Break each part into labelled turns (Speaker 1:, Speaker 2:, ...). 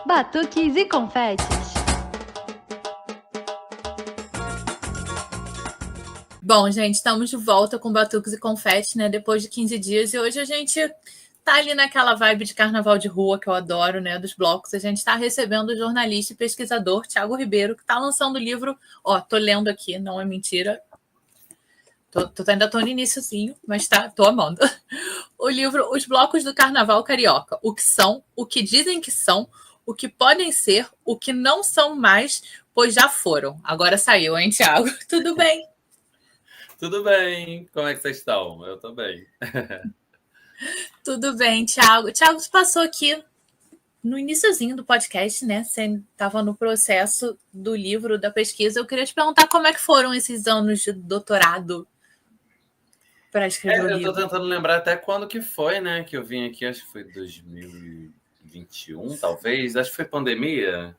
Speaker 1: Batuques e confetes.
Speaker 2: Bom, gente, estamos de volta com Batuques e Confetes, né? Depois de 15 dias. E hoje a gente tá ali naquela vibe de carnaval de rua que eu adoro, né? Dos blocos. A gente está recebendo o jornalista e pesquisador Thiago Ribeiro, que está lançando o livro. Ó, tô lendo aqui, não é mentira. Ainda tô no iniciozinho, mas tô amando. O livro Os Blocos do Carnaval Carioca. O que são, o que dizem que são, o que podem ser, o que não são mais, pois já foram. Agora saiu, hein, Thiago? Tudo bem?
Speaker 3: Tudo bem. Como é que vocês estão? Eu tô bem.
Speaker 2: Tudo bem, Thiago. Thiago, você passou aqui no iniciozinho do podcast, né? Você estava no processo do livro, da pesquisa. Eu queria te perguntar como é que foram esses anos de doutorado para escrever o
Speaker 3: Eu
Speaker 2: livro.
Speaker 3: tô tentando lembrar até quando que foi, né? Que eu vim aqui, acho que foi 2021, talvez. Acho que foi pandemia.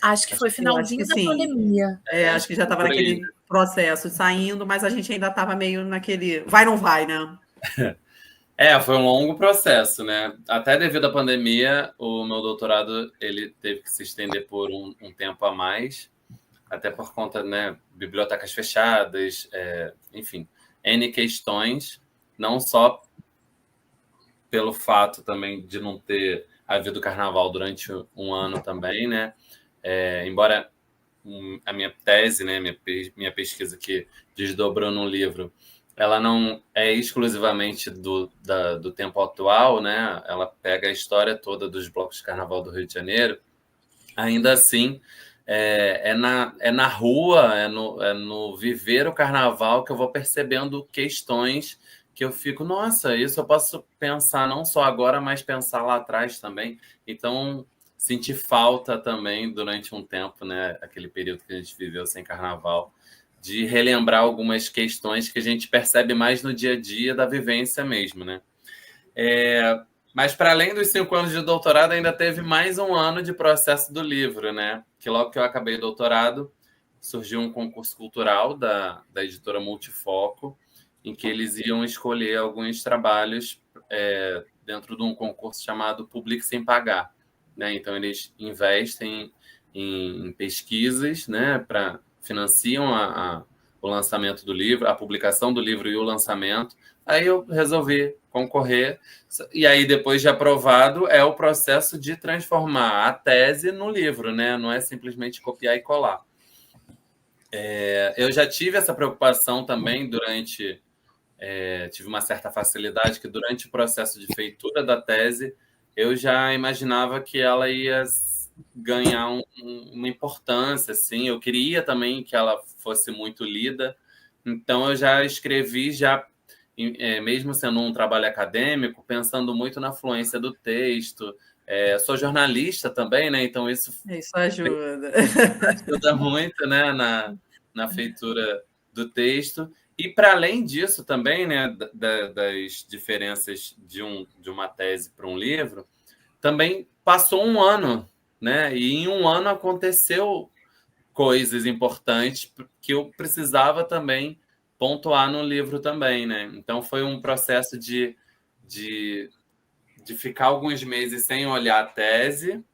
Speaker 2: Acho que foi finalzinho da pandemia.
Speaker 4: Acho que já estava naquele processo saindo, mas a gente ainda estava meio naquele vai, não vai, né?
Speaker 3: Foi um longo processo, né? Até devido à pandemia, o meu doutorado ele teve que se estender por um tempo a mais, até por conta, né, bibliotecas fechadas, enfim, N questões, não só pelo fato também de não ter havido carnaval durante um ano também, né? Embora a minha tese, né, minha pesquisa que desdobrou no livro, ela não é exclusivamente do tempo atual, né? Ela pega a história toda dos blocos de carnaval do Rio de Janeiro. Ainda assim, é na rua, é no viver o carnaval que eu vou percebendo questões que eu fico, nossa, isso eu posso pensar não só agora, mas pensar lá atrás também. Então, senti falta também durante um tempo, né, aquele período que a gente viveu sem carnaval, de relembrar algumas questões que a gente percebe mais no dia a dia da vivência mesmo, né? Mas, para além dos 5 anos de doutorado, ainda teve mais um ano de processo do livro, né? Que logo que eu acabei o doutorado, surgiu um concurso cultural da editora Multifoco, em que eles iam escolher alguns trabalhos dentro de um concurso chamado Publique Sem Pagar, né? Então, eles investem em pesquisas, né? Financiam o lançamento do livro, a publicação do livro e o lançamento. Aí eu resolvi concorrer. E aí, depois de aprovado, é o processo de transformar a tese no livro, né? Não é simplesmente copiar e colar. Eu já tive essa preocupação também durante... tive uma certa facilidade que durante o processo de feitura da tese, eu já imaginava que ela ia ganhar uma importância, assim. Eu queria também que ela fosse muito lida. Então, eu já escrevi, mesmo sendo um trabalho acadêmico, pensando muito na fluência do texto. Sou jornalista também, né? Então, isso
Speaker 4: ajuda.
Speaker 3: Ajuda muito, né, na feitura do texto. E, para além disso também, né, das diferenças de uma tese para um livro, também passou um ano, né? E em um ano aconteceu coisas importantes que eu precisava também pontuar no livro também, né? Então foi um processo de ficar alguns meses sem olhar a tese.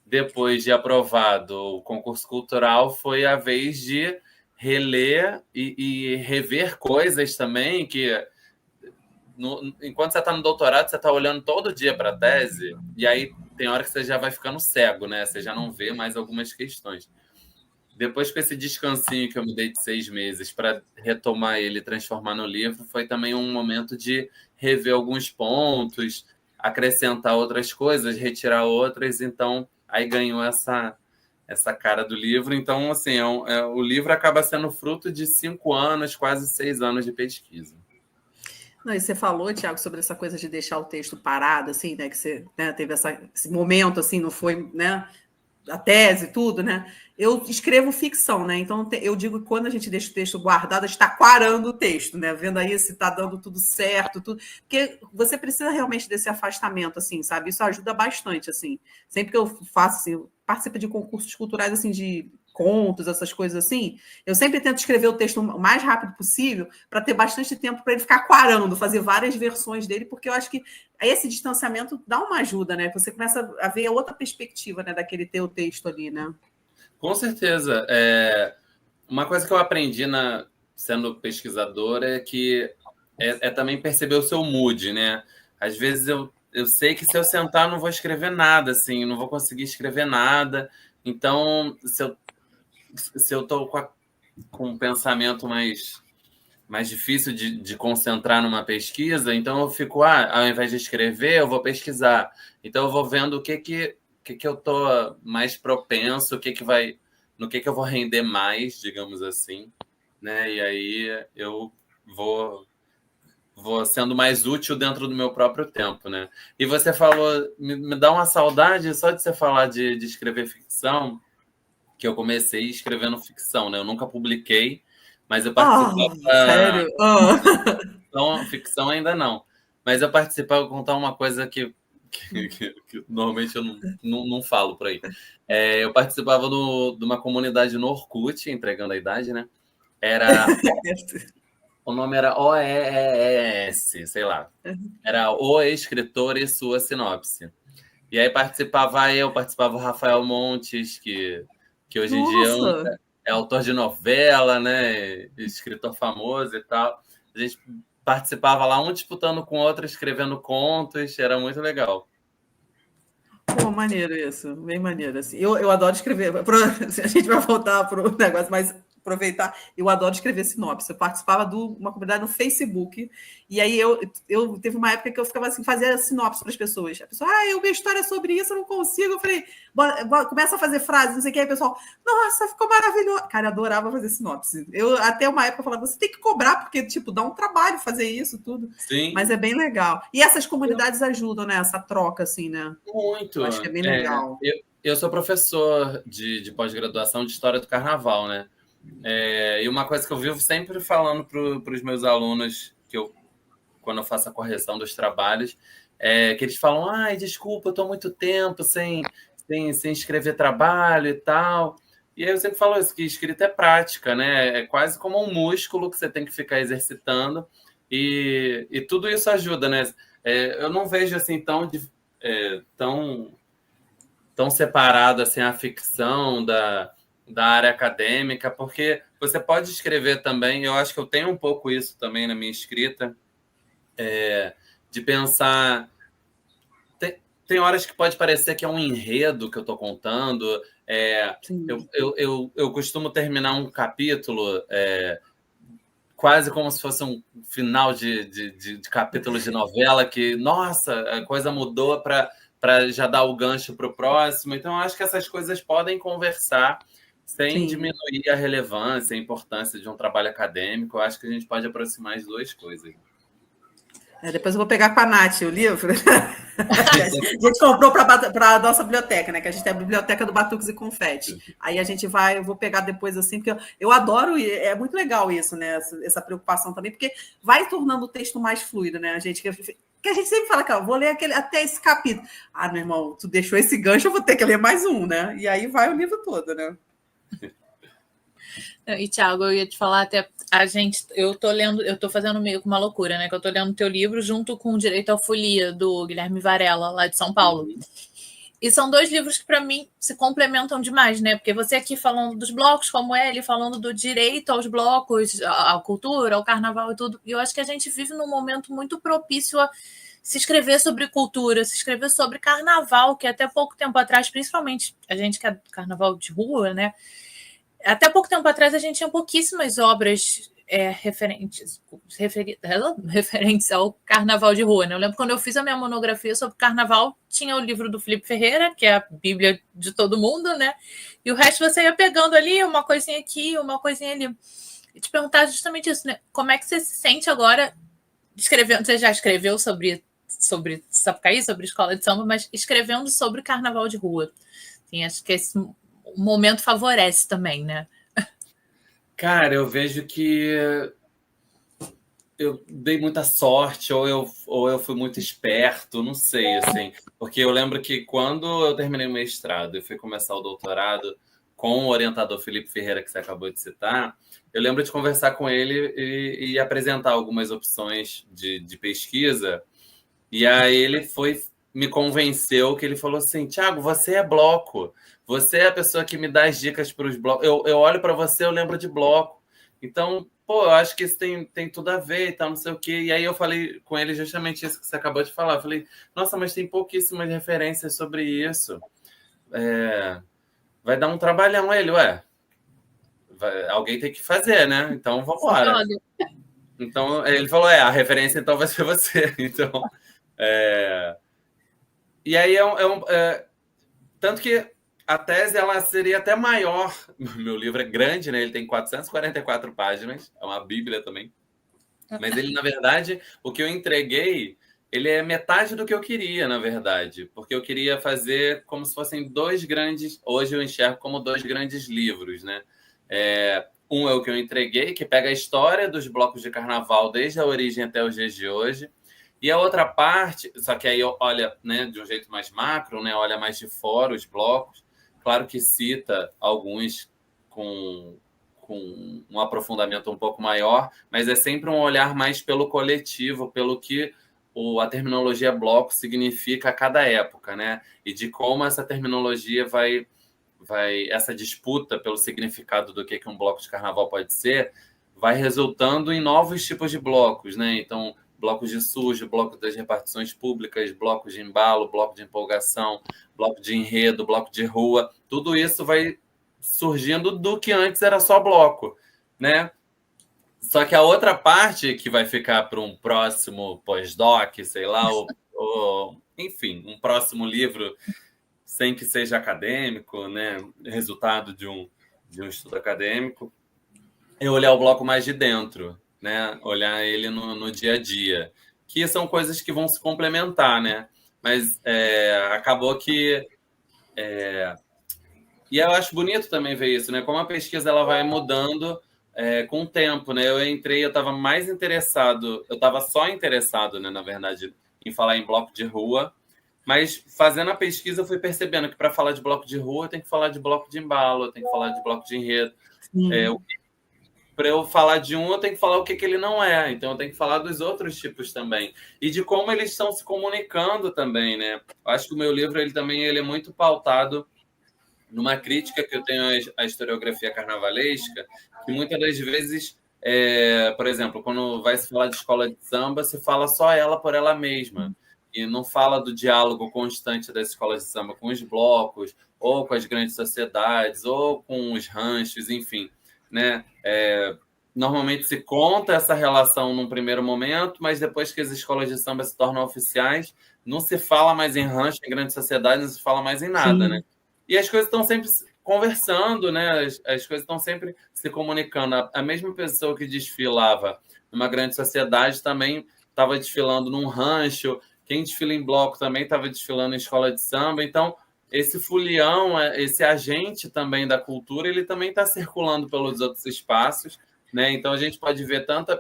Speaker 3: Depois de aprovado o concurso cultural, foi a vez de reler e rever coisas também que enquanto você está no doutorado, você está olhando todo dia para a tese, e aí tem hora que você já vai ficando cego, né? Você já não vê mais algumas questões. Depois, com esse descansinho que eu me dei de 6 meses para retomar ele e transformar no livro, foi também um momento de rever alguns pontos, acrescentar outras coisas, retirar outras. Então, aí ganhou essa cara do livro. Então, assim, o livro acaba sendo fruto de 5 anos, quase 6 anos de pesquisa.
Speaker 4: Não, e você falou, Thiago, sobre essa coisa de deixar o texto parado, assim, né? Que você, né, teve esse momento, assim, não foi, né? A tese, tudo, né? Eu escrevo ficção, né? Então eu digo que quando a gente deixa o texto guardado, a gente está quarando o texto, né? Vendo aí se está dando tudo certo, tudo. Porque você precisa realmente desse afastamento, assim, sabe? Isso ajuda bastante, assim. Sempre que eu faço, assim, eu participo de concursos culturais, assim, de contos, essas coisas assim, eu sempre tento escrever o texto o mais rápido possível para ter bastante tempo para ele ficar aquarando, fazer várias versões dele, porque eu acho que esse distanciamento dá uma ajuda, né? Você começa a ver outra perspectiva, né, daquele teu texto ali, né?
Speaker 3: Com certeza. Uma coisa que eu aprendi sendo pesquisadora é que é também perceber o seu mood, né? Às vezes eu sei que se eu sentar não vou escrever nada, assim, não vou conseguir escrever nada. Então, se eu estou com um pensamento mais difícil de concentrar numa pesquisa, então eu fico, ao invés de escrever, eu vou pesquisar. Então eu vou vendo o que eu estou mais propenso, no que eu vou render mais, digamos assim, né? E aí eu vou sendo mais útil dentro do meu próprio tempo, né? E você falou, me dá uma saudade só de você falar de escrever ficção, que eu comecei escrevendo ficção, né? Eu nunca publiquei, mas eu participava...
Speaker 4: sério?
Speaker 3: Ficção ainda não. Mas eu participava, vou contar uma coisa que normalmente eu não falo por aí. Eu participava de uma comunidade no Orkut, entregando a idade, né? O nome era OEES, sei lá. Era O Escritor e Sua Sinopse. E aí participava o Rafael Montes, que hoje em dia é autor de novela, né? Escritor famoso e tal. A gente participava lá, um disputando com o outro, escrevendo contos, era muito legal.
Speaker 4: Pô, maneiro isso, bem maneiro. Assim. Eu adoro escrever. A gente vai voltar para o negócio, mas aproveitar. Eu adoro escrever sinopse. Eu participava de uma comunidade no Facebook, e aí eu teve uma época que eu ficava assim, fazia sinopse para as pessoas. A pessoa, minha história é sobre isso, eu não consigo. Eu falei, começa a fazer frases, não sei o que, aí o pessoal, nossa, ficou maravilhoso. Cara, eu adorava fazer sinopse. Eu até uma época falava, você tem que cobrar, porque, tipo, dá um trabalho fazer isso, tudo.
Speaker 3: Sim.
Speaker 4: Mas é bem legal. E essas comunidades ajudam, né? Essa troca, assim, né?
Speaker 3: Muito.
Speaker 4: Eu acho que é bem legal.
Speaker 3: Eu sou professor de pós-graduação de História do Carnaval, né? E uma coisa que eu vivo sempre falando para os meus alunos, quando eu faço a correção dos trabalhos, que eles falam, desculpa, eu estou muito tempo sem escrever trabalho e tal. E aí eu sempre falo isso, que escrita é prática, né? É quase como um músculo que você tem que ficar exercitando, e tudo isso ajuda, né? Eu não vejo assim tão separado assim, a ficção da área acadêmica, porque você pode escrever também, eu acho que eu tenho um pouco isso também na minha escrita, de pensar... Tem horas que pode parecer que é um enredo que eu estou contando. Eu costumo terminar um capítulo quase como se fosse um final de capítulo de novela, que, nossa, a coisa mudou para já dar o gancho para o próximo. Então, eu acho que essas coisas podem conversar sem diminuir a relevância, a importância de um trabalho acadêmico. Eu acho que a gente pode aproximar as duas coisas.
Speaker 4: Depois eu vou pegar com a Nath o livro. A gente comprou para a nossa biblioteca, né? Que a gente tem a biblioteca do Batuques e Confete. Aí eu vou pegar depois assim, porque eu adoro, é muito legal isso, né? Essa preocupação também, porque vai tornando o texto mais fluido, né? Que a gente sempre fala que eu vou ler até esse capítulo. Meu irmão, tu deixou esse gancho, eu vou ter que ler mais um, né? E aí vai o livro todo, né?
Speaker 2: E, Thiago, eu ia te falar até eu tô fazendo meio que uma loucura, né? Que eu tô lendo teu livro junto com o Direito à Folia, do Guilherme Varela, lá de São Paulo. E são dois livros que, para mim, se complementam demais, né? Porque você aqui falando dos blocos, como ele, falando do direito aos blocos, à cultura, ao carnaval e tudo. E eu acho que a gente vive num momento muito propício a se escrever sobre cultura, se escrever sobre carnaval, que até pouco tempo atrás, principalmente a gente que é carnaval de rua, né? Até pouco tempo atrás a gente tinha pouquíssimas obras referentes ao carnaval de rua, né? Eu lembro quando eu fiz a minha monografia sobre carnaval, tinha o livro do Felipe Ferreira, que é a Bíblia de todo mundo, né? E o resto você ia pegando ali, uma coisinha aqui, uma coisinha ali. E te perguntar justamente isso, né? Como é que você se sente agora escrevendo? Você já escreveu sobre Sapucaí, sobre escola de samba, mas escrevendo sobre carnaval de rua. Assim, acho que esse momento favorece também, né?
Speaker 3: Cara, eu vejo que eu dei muita sorte, ou eu fui muito esperto, não sei, assim. Porque eu lembro que quando eu terminei o mestrado e fui começar o doutorado, com o orientador Felipe Ferreira, que você acabou de citar, eu lembro de conversar com ele e apresentar algumas opções de pesquisa. E aí ele me convenceu que ele falou assim, Thiago, você é bloco. Você é a pessoa que me dá as dicas para os blocos. Eu olho para você, eu lembro de bloco. Então, pô, eu acho que isso tem tudo a ver e tal, não sei o quê. E aí eu falei com ele justamente isso que você acabou de falar. Eu falei, nossa, mas tem pouquíssimas referências sobre isso. Vai dar um trabalhão ele, alguém tem que fazer, né? Então, vamos embora. Então, ele falou, a referência então vai ser você. Então, e aí tanto que a tese ela seria até maior. Meu livro é grande, né? Ele tem 444 páginas, é uma bíblia também. Mas ele, na verdade, o que eu entreguei, ele é metade do que eu queria, na verdade. Porque eu queria fazer como se fossem dois grandes... Hoje eu enxergo como dois grandes livros, né? Um é o que eu entreguei, que pega a história dos blocos de carnaval desde a origem até os dias de hoje. E a outra parte, só que aí olha, né, de um jeito mais macro, né, olha mais de fora os blocos. Claro que cita alguns com um aprofundamento um pouco maior, mas é sempre um olhar mais pelo coletivo, pelo que a terminologia bloco significa a cada época, né? E de como essa terminologia essa disputa pelo significado do que um bloco de carnaval pode ser, vai resultando em novos tipos de blocos, né? Então, blocos de surge, bloco das repartições públicas, blocos de embalo, bloco de empolgação, bloco de enredo, bloco de rua, tudo isso vai surgindo do que antes era só bloco, né? Só que a outra parte que vai ficar para um próximo pós-doc, sei lá, enfim, um próximo livro sem que seja acadêmico, né? Resultado de um estudo acadêmico, é olhar o bloco mais de dentro, né? Olhar ele no dia a dia, que são coisas que vão se complementar, né? Mas acabou que... E eu acho bonito também ver isso, né? Como a pesquisa ela vai mudando com o tempo, né? Eu estava mais interessado, eu estava só interessado, né, na verdade, em falar em bloco de rua, mas fazendo a pesquisa eu fui percebendo que para falar de bloco de rua eu tenho que falar de bloco de embalo, eu tenho que falar de bloco de enredo. Para eu falar de um, eu tenho que falar o que ele não é. Então, eu tenho que falar dos outros tipos também. E de como eles estão se comunicando também, né? Eu acho que o meu livro ele é muito pautado numa crítica que eu tenho à historiografia carnavalesca, que muitas das vezes, por exemplo, quando vai se falar de escola de samba, se fala só ela por ela mesma. E não fala do diálogo constante das escolas de samba com os blocos, ou com as grandes sociedades, ou com os ranchos, enfim, né? Normalmente se conta essa relação num primeiro momento, mas depois que as escolas de samba se tornam oficiais, não se fala mais em rancho, em grandes sociedades, não se fala mais em nada, né? E as coisas estão sempre conversando, né? As coisas estão sempre se comunicando. A mesma pessoa que desfilava numa grande sociedade também estava desfilando num rancho. Quem desfila em bloco também estava desfilando em escola de samba. Então, esse folião, esse agente também da cultura, ele também está circulando pelos outros espaços, né? Então, a gente pode ver tanto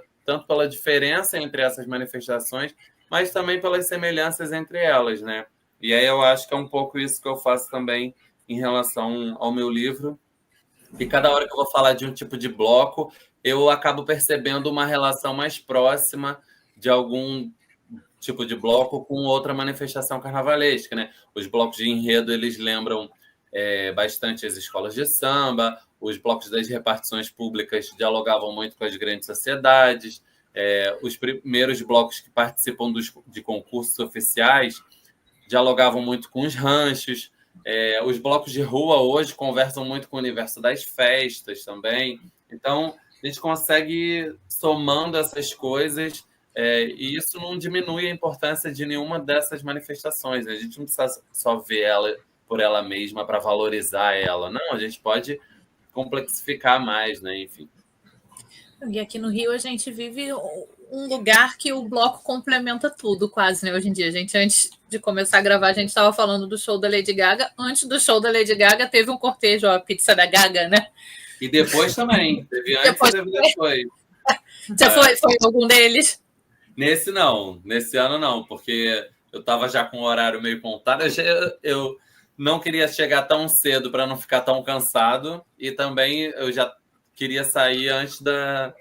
Speaker 3: pela diferença entre essas manifestações, mas também pelas semelhanças entre elas, né? E aí eu acho que é um pouco isso que eu faço também em relação ao meu livro. E cada hora que eu vou falar de um tipo de bloco, eu acabo percebendo uma relação mais próxima de algum tipo de bloco com outra manifestação carnavalesca, né? Os blocos de enredo, eles lembram bastante as escolas de samba, os blocos das repartições públicas dialogavam muito com as grandes sociedades, os primeiros blocos que participam de concursos oficiais dialogavam muito com os ranchos, os blocos de rua hoje conversam muito com o universo das festas também. Então, a gente consegue, somando essas coisas, e isso não diminui a importância de nenhuma dessas manifestações, né? A gente não precisa só ver ela por ela mesma para valorizar ela. Não, a gente pode complexificar mais, né? Enfim.
Speaker 2: E aqui no Rio a gente vive um lugar que o bloco complementa tudo quase, né? Hoje em dia, antes de começar a gravar, a gente estava falando do show da Lady Gaga. Antes do show da Lady Gaga, teve um cortejo, a pizza da Gaga, né?
Speaker 3: E depois também. Teve antes e teve depois.
Speaker 2: Você foi algum deles?
Speaker 3: Nesse não. Nesse ano não, porque eu estava já com o horário meio contado. não queria chegar tão cedo para não ficar tão cansado, e também eu já queria sair antes da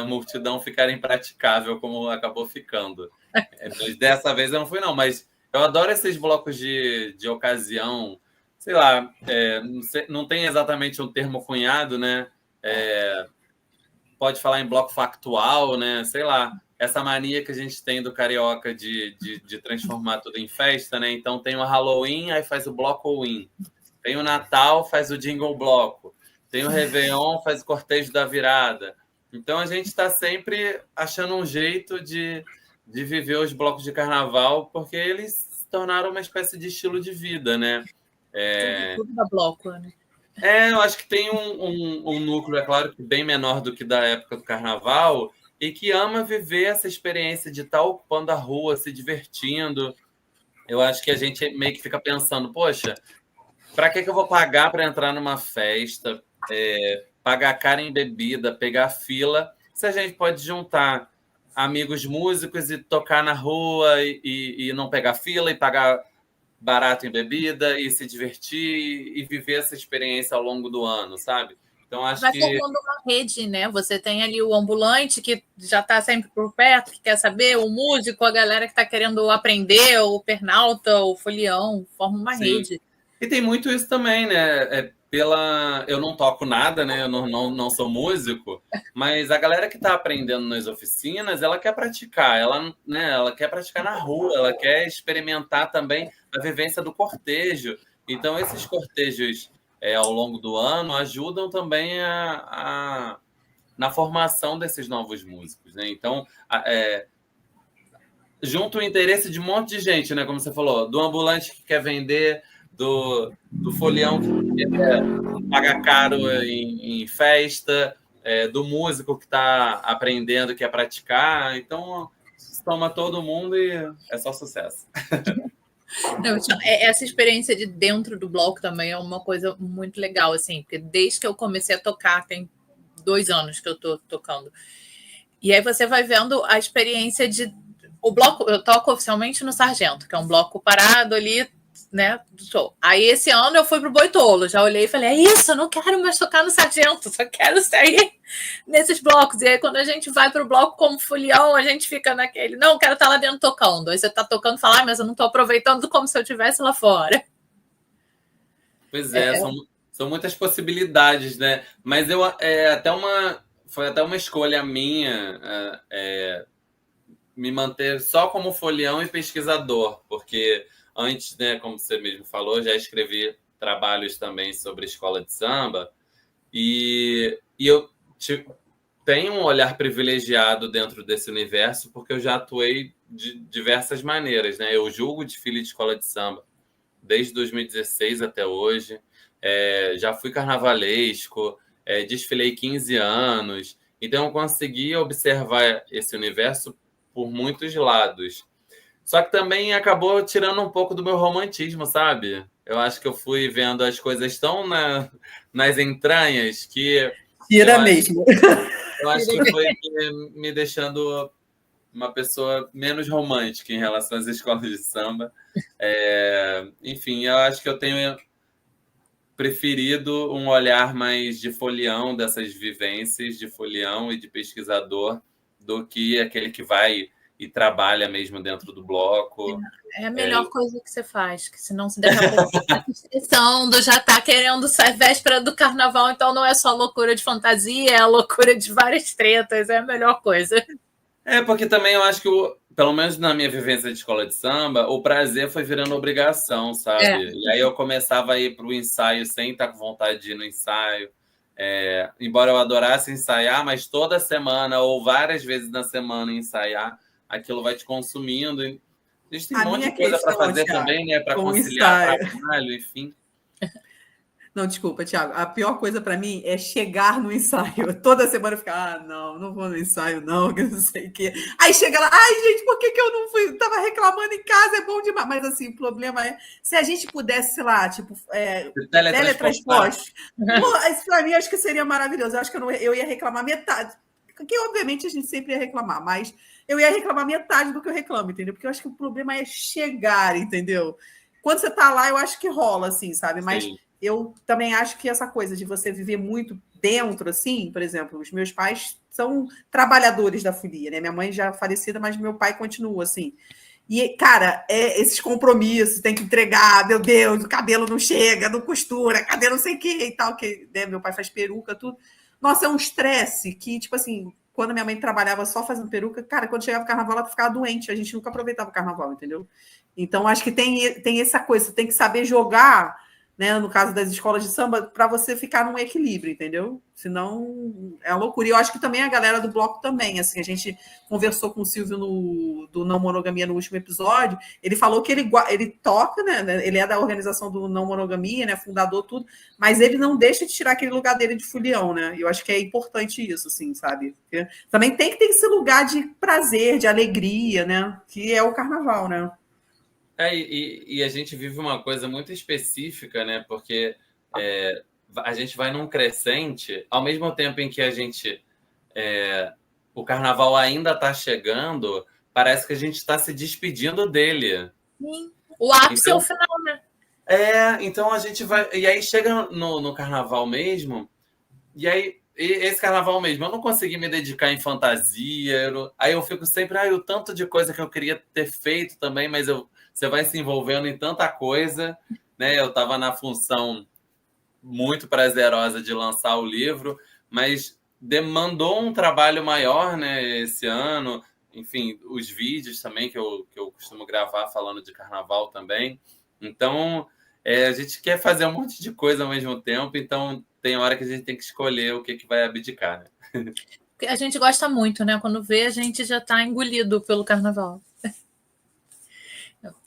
Speaker 3: multidão ficar impraticável, como acabou ficando. Mas dessa vez eu não fui, não, mas eu adoro esses blocos de ocasião, sei lá, não tem exatamente um termo cunhado, né? Pode falar em bloco factual, né? Sei lá, essa mania que a gente tem do carioca de transformar tudo em festa, né? Então tem o Halloween, aí faz o bloco win. Tem o Natal, faz o jingle bloco. Tem o Réveillon, faz o cortejo da virada. Então a gente está sempre achando um jeito de viver os blocos de carnaval, porque eles se tornaram uma espécie de estilo de vida, né?
Speaker 2: Tudo da bloco, né?
Speaker 3: Eu acho que tem um núcleo, é claro, que bem menor do que da época do carnaval, e que ama viver essa experiência de estar ocupando a rua, se divertindo. Eu acho que a gente meio que fica pensando, poxa, para que eu vou pagar para entrar numa festa, pagar caro em bebida, pegar fila, se a gente pode juntar amigos músicos e tocar na rua e não pegar fila e pagar barato em bebida e se divertir e viver essa experiência ao longo do ano, sabe? Então, acho
Speaker 2: Vai
Speaker 3: que...
Speaker 2: formando uma rede, né? Você tem ali o ambulante que já está sempre por perto, que quer saber, o músico, a galera que está querendo aprender, o pernalta, o folião, forma uma rede.
Speaker 3: E tem muito isso também, né? Eu não toco nada, né? Eu não sou músico, mas a galera que está aprendendo nas oficinas, ela quer praticar, ela quer praticar na rua, ela quer experimentar também a vivência do cortejo. Então, esses cortejos ao longo do ano ajudam também na formação desses novos músicos, né? Então, junto o interesse de um monte de gente, né? Como você falou, do ambulante que quer vender, do folião que paga caro em festa, do músico que está aprendendo, que quer praticar. Então, toma todo mundo e é só sucesso.
Speaker 2: Não, essa experiência de dentro do bloco também é uma coisa muito legal, assim, porque desde que eu comecei a tocar, tem 2 anos que eu estou tocando. E aí você vai vendo a experiência de... O bloco, eu toco oficialmente no Sargento, que é um bloco parado ali, né, do show. Aí esse ano eu fui pro Boitolo, já olhei e falei, é isso, eu não quero mais tocar no Sargento, só quero sair nesses blocos. E aí quando a gente vai pro bloco como folião, a gente fica naquele, não, quero estar lá dentro tocando. Aí você tá tocando e fala, mas eu não tô aproveitando como se eu estivesse lá fora.
Speaker 3: Pois são muitas possibilidades, né? Mas foi até uma escolha minha me manter só como folião e pesquisador, porque antes, né, como você mesmo falou, já escrevi trabalhos também sobre escola de samba e eu tenho um olhar privilegiado dentro desse universo porque eu já atuei de diversas maneiras, né? Eu julgo desfile de escola de samba desde 2016 até hoje, já fui carnavalesco, desfilei 15 anos, então eu consegui observar esse universo por muitos lados. Só que também acabou tirando um pouco do meu romantismo, sabe? Eu acho que eu fui vendo as coisas tão nas entranhas que...
Speaker 4: Tira mesmo.
Speaker 3: Eu acho que foi me deixando uma pessoa menos romântica em relação às escolas de samba. Enfim, eu acho que eu tenho preferido um olhar mais de folião, dessas vivências de folião e de pesquisador, do que aquele que vai e trabalha mesmo dentro do bloco.
Speaker 2: É a melhor coisa que você faz, que senão se daqui a pouco tá estressando, já tá querendo sair véspera do carnaval, então não é só loucura de fantasia, é a loucura de várias tretas, é a melhor coisa.
Speaker 3: Porque também eu acho que, pelo menos na minha vivência de escola de samba, o prazer foi virando obrigação, sabe? E aí eu começava a ir para o ensaio sem estar com vontade de ir no ensaio. Embora eu adorasse ensaiar, mas toda semana ou várias vezes na semana ensaiar, aquilo vai te consumindo. Existe um monte de coisa para fazer também, né? Para conciliar trabalho, enfim.
Speaker 4: Não, desculpa, Thiago. A pior coisa para mim é chegar no ensaio. Toda semana eu ficar, não vou no ensaio, não, que não sei o quê. Aí chega lá, ai, gente, por que eu não fui? Tava reclamando em casa, é bom demais. Mas assim, o problema é, se a gente pudesse, sei lá, tipo, teletransporte, isso para mim acho que seria maravilhoso. Eu acho que eu ia reclamar metade. Porque, obviamente, a gente sempre ia reclamar, mas eu ia reclamar metade do que eu reclamo, entendeu? Porque eu acho que o problema é chegar, entendeu? quando você tá lá, eu acho que rola, assim, sabe? Mas
Speaker 3: Sim.
Speaker 4: eu também acho que essa coisa de você viver muito dentro, assim, por exemplo, os meus pais são trabalhadores da folia, né? Minha mãe já é falecida, mas meu pai continua, assim. E, cara, esses compromissos, tem que entregar, meu Deus, o cabelo não chega, não costura, cadê não sei o que e tal, que né, meu pai faz peruca, tudo. Nossa, é um estresse que, tipo assim, quando minha mãe trabalhava só fazendo peruca, cara, quando chegava o carnaval, ela ficava doente, a gente nunca aproveitava o carnaval, entendeu? Então, acho que tem essa coisa, você tem que saber jogar, né, no caso das escolas de samba, para você ficar num equilíbrio, entendeu? Senão é uma loucura. E eu acho que também a galera do bloco também, assim, a gente conversou com o Silvio do Não Monogamia no último episódio, ele falou que ele toca, né, ele é da organização do Não Monogamia, né, fundador, tudo, mas ele não deixa de tirar aquele lugar dele de folião, né? Eu acho que é importante isso, assim, sabe? Porque também tem que ter esse lugar de prazer, de alegria, né? Que é o carnaval, né?
Speaker 3: E a gente vive uma coisa muito específica, né? Porque a gente vai num crescente, ao mesmo tempo em que o carnaval ainda está chegando, parece que a gente está se despedindo dele.
Speaker 2: Sim. O ápice é o
Speaker 3: Então,
Speaker 2: final, né?
Speaker 3: então a gente vai. E aí chega no carnaval mesmo, e aí esse carnaval mesmo, eu não consegui me dedicar em fantasia, aí eu fico sempre, o tanto de coisa que eu queria ter feito também, mas você vai se envolvendo em tanta coisa, né? Eu estava na função muito prazerosa de lançar o livro, mas demandou um trabalho maior, né, esse ano. Enfim, os vídeos também que eu costumo gravar falando de carnaval também. Então, a gente quer fazer um monte de coisa ao mesmo tempo, então tem hora que a gente tem que escolher o que vai abdicar, né?
Speaker 2: Porque a gente gosta muito, né? Quando vê, a gente já está engolido pelo carnaval.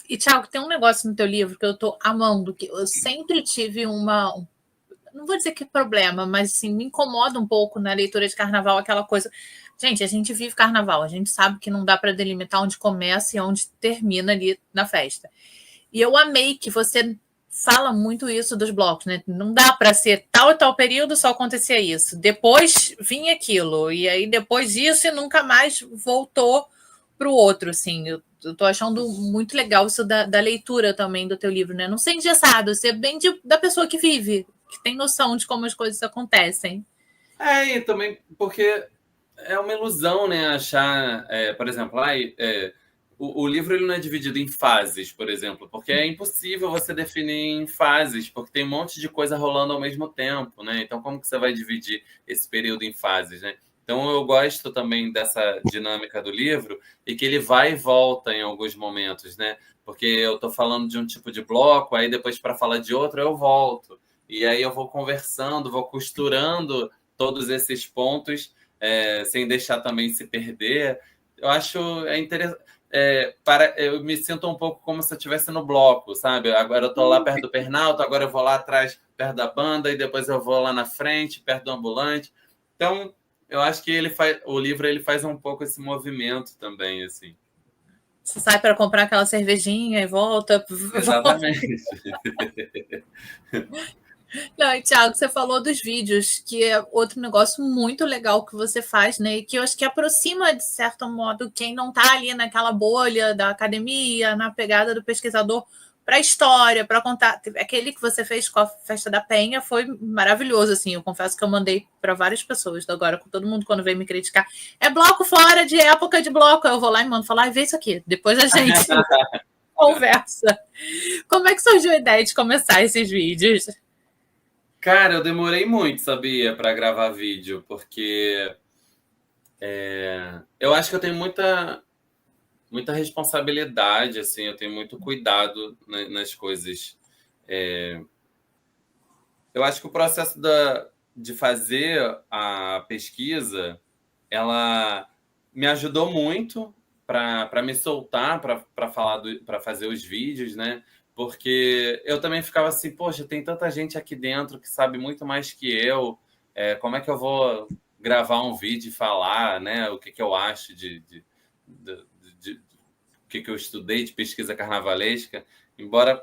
Speaker 2: E, Thiago, tem um negócio no teu livro que eu estou amando, que eu sempre tive não vou dizer que é problema, mas assim, me incomoda um pouco na leitura de carnaval aquela coisa. Gente, a gente vive carnaval, a gente sabe que não dá para delimitar onde começa e onde termina ali na festa. E eu amei que você fala muito isso dos blocos, né? Não dá para ser tal e tal período só acontecia isso. Depois vinha aquilo, e aí depois disso e nunca mais voltou para o outro, assim. Eu tô achando muito legal isso da leitura também do teu livro, né? Não ser engessado, ser bem da pessoa que vive, que tem noção de como as coisas acontecem.
Speaker 3: E também porque é uma ilusão, né? Achar, por exemplo, o livro ele não é dividido em fases, por exemplo, porque é impossível você definir em fases, porque tem um monte de coisa rolando ao mesmo tempo, né? Então, como que você vai dividir esse período em fases, né? Então, eu gosto também dessa dinâmica do livro e que ele vai e volta em alguns momentos, né? Porque eu estou falando de um tipo de bloco, aí depois para falar de outro eu volto. E aí eu vou conversando, vou costurando todos esses pontos, sem deixar também se perder. Eu acho interessante. Eu me sinto um pouco como se eu estivesse no bloco, sabe? Agora eu estou lá perto do Pernalto, agora eu vou lá atrás, perto da banda, e depois eu vou lá na frente, perto do ambulante. Então, eu acho que o livro ele faz um pouco esse movimento também, assim.
Speaker 2: Você sai para comprar aquela cervejinha e volta.
Speaker 3: Exatamente.
Speaker 2: Não, e, Thiago, você falou dos vídeos, que é outro negócio muito legal que você faz, né? E que eu acho que aproxima, de certo modo, quem não está ali naquela bolha da academia, na pegada do pesquisador, para a história, para contar. Aquele que você fez com a Festa da Penha foi maravilhoso, assim. Eu confesso que eu mandei para várias pessoas agora, com todo mundo quando veio me criticar. É bloco fora de época de bloco. Eu vou lá e mando falar, vê isso aqui. Depois a gente conversa. Como é que surgiu a ideia de começar esses vídeos?
Speaker 3: Cara, eu demorei muito, sabia, para gravar vídeo, porque eu acho que eu tenho muita responsabilidade, assim, eu tenho muito cuidado nas coisas. Eu acho que o processo de fazer a pesquisa, ela me ajudou muito para me soltar, para falar, para fazer os vídeos, né? Porque eu também ficava assim, poxa, tem tanta gente aqui dentro que sabe muito mais que eu. Como é que eu vou gravar um vídeo e falar, né? O que eu acho o que eu estudei de pesquisa carnavalesca. Embora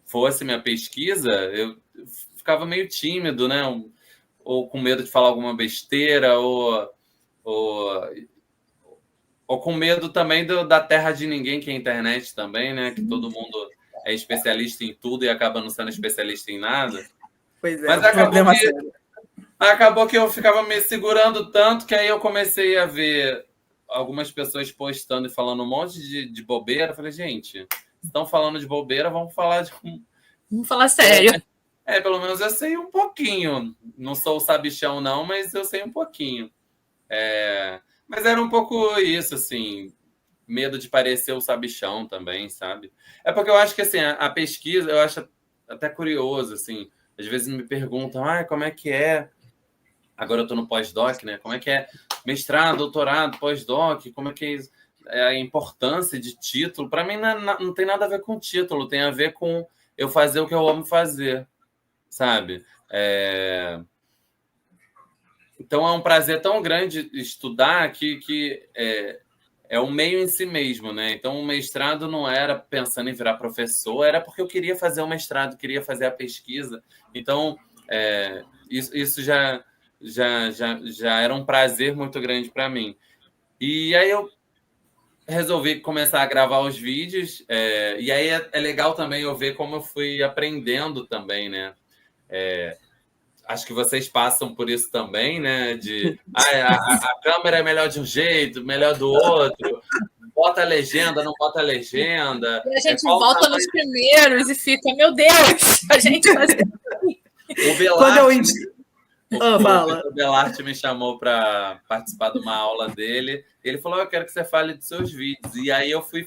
Speaker 3: fosse minha pesquisa, eu ficava meio tímido, né? Ou com medo de falar alguma besteira, ou com medo também da terra de ninguém, que é a internet também, né? Que todo mundo é especialista em tudo e acaba não sendo especialista em nada.
Speaker 4: Pois é,
Speaker 3: Mas acabou que eu ficava me segurando tanto que aí eu comecei a ver algumas pessoas postando e falando um monte de bobeira. Eu falei, gente, estão falando de bobeira, vamos falar de...
Speaker 2: Vamos falar sério.
Speaker 3: Pelo menos eu sei um pouquinho. Não sou o sabichão, não, mas eu sei um pouquinho. Mas era um pouco isso, assim, medo de parecer o sabichão também, sabe? É porque eu acho que, assim, a pesquisa, eu acho até curioso, assim, às vezes me perguntam, como é que é? Agora eu estou no pós-doc, né? Como é que é mestrado, doutorado, pós-doc? Como é que é a importância de título? Para mim não tem nada a ver com título, tem a ver com eu fazer o que eu amo fazer, sabe? Então é um prazer tão grande estudar que é um meio em si mesmo, né? Então o mestrado não era pensando em virar professor, era porque eu queria fazer o mestrado, queria fazer a pesquisa. Então isso já era um prazer muito grande para mim. E aí eu resolvi começar a gravar os vídeos, e aí é legal também eu ver como eu fui aprendendo também, né? Acho que vocês passam por isso também, né? De a câmera é melhor de um jeito, melhor do outro, bota a legenda, não bota a legenda.
Speaker 2: E a gente volta nos primeiros e fica, meu Deus, a gente faz...
Speaker 3: O Belarte me chamou para participar de uma aula dele. Ele falou, eu quero que você fale dos seus vídeos. E aí eu fui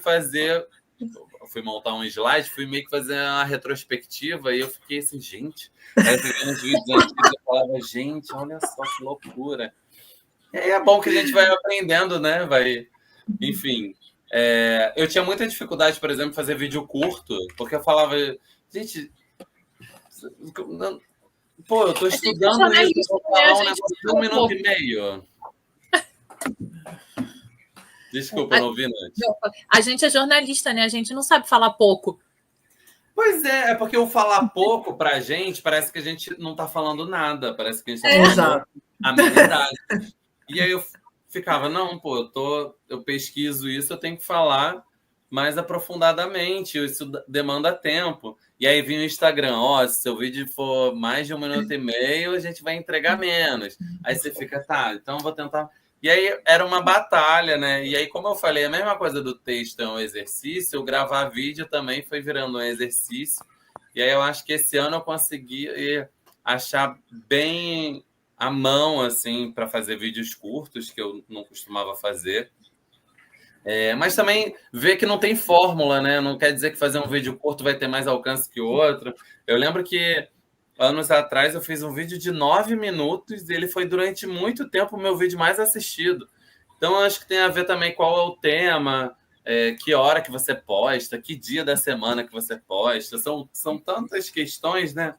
Speaker 3: montar um slide, fui meio que fazer uma retrospectiva e eu fiquei assim, gente... Aí eu fiquei nos vídeos antigos e falava, gente, olha só que loucura. E aí é bom que a gente vai aprendendo, né? Enfim, eu tinha muita dificuldade, por exemplo, em fazer vídeo curto, porque eu falava, gente... Pô, eu tô estudando isso, vou falar um negócio de 1 minuto e meio. Desculpa, não ouvi antes.
Speaker 2: A gente é jornalista, né? A gente não sabe falar pouco.
Speaker 3: Pois é porque eu falar pouco pra gente, parece que a gente não tá falando nada, parece que a gente tá falando amenidade. E aí eu ficava, não, pô, eu pesquiso isso, eu tenho que falar mais aprofundadamente, isso demanda tempo. E aí vinha o Instagram, se seu vídeo for mais de 1 minuto e meio, a gente vai entregar menos. Aí você fica, tá, então eu vou tentar... E aí era uma batalha, né? E aí, como eu falei, a mesma coisa do texto é um exercício, o gravar vídeo também foi virando um exercício. E aí eu acho que esse ano eu consegui achar bem a mão, assim, para fazer vídeos curtos, que eu não costumava fazer. Mas também ver que não tem fórmula, né? Não quer dizer que fazer um vídeo curto vai ter mais alcance que o outro. Eu lembro que anos atrás eu fiz um vídeo de 9 minutos e ele foi durante muito tempo o meu vídeo mais assistido. Então eu acho que tem a ver também qual é o tema, que hora que você posta, que dia da semana que você posta. São tantas questões, né?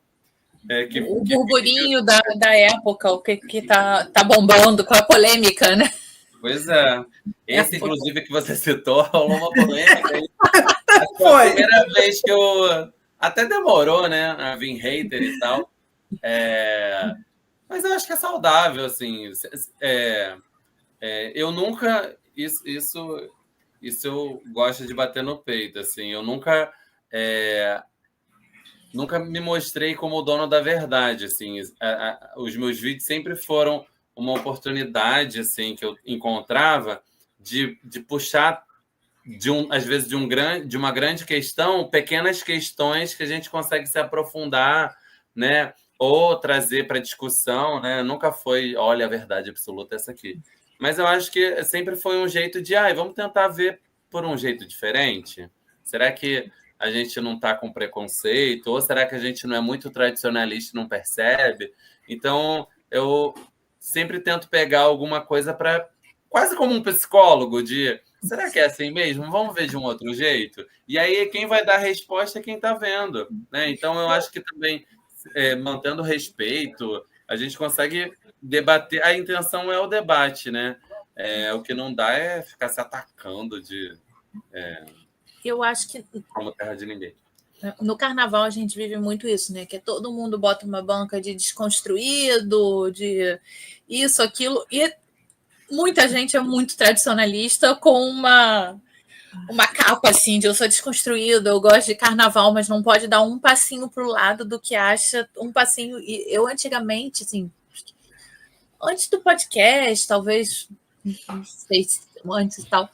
Speaker 2: O burburinho da época, o que tá bombando com a polêmica, né?
Speaker 3: Pois é. Esse, inclusive, que você citou, rolou uma polêmica.
Speaker 4: Foi
Speaker 3: a primeira vez que eu... Até demorou, né? A vir hater e tal. Mas eu acho que é saudável, assim. Eu nunca... Isso eu gosto de bater no peito, assim. Eu nunca me mostrei como o dono da verdade, assim. Os meus vídeos sempre foram uma oportunidade, assim, que eu encontrava de puxar às vezes de uma grande questão, pequenas questões que a gente consegue se aprofundar, né? Ou trazer para discussão, né? Nunca foi, olha, a verdade absoluta é essa aqui. Mas eu acho que sempre foi um jeito de, vamos tentar ver por um jeito diferente? Será que a gente não está com preconceito? Ou será que a gente não é muito tradicionalista e não percebe? Então, eu sempre tento pegar alguma coisa para... Quase como um psicólogo, será que é assim mesmo? Vamos ver de um outro jeito? E aí, quem vai dar a resposta é quem está vendo, né? Então, eu acho que também, mantendo respeito, a gente consegue debater. A intenção é o debate, né? O que não dá é ficar se atacando
Speaker 2: Eu acho que...
Speaker 3: como terra de ninguém.
Speaker 2: No carnaval a gente vive muito isso, né? Que todo mundo bota uma banca de desconstruído, de isso, aquilo, e muita gente é muito tradicionalista com uma capa assim de eu sou desconstruída, eu gosto de carnaval, mas não pode dar um passinho pro lado do que acha, um passinho. E eu antigamente, assim, antes do podcast, talvez, não sei se antes e tal,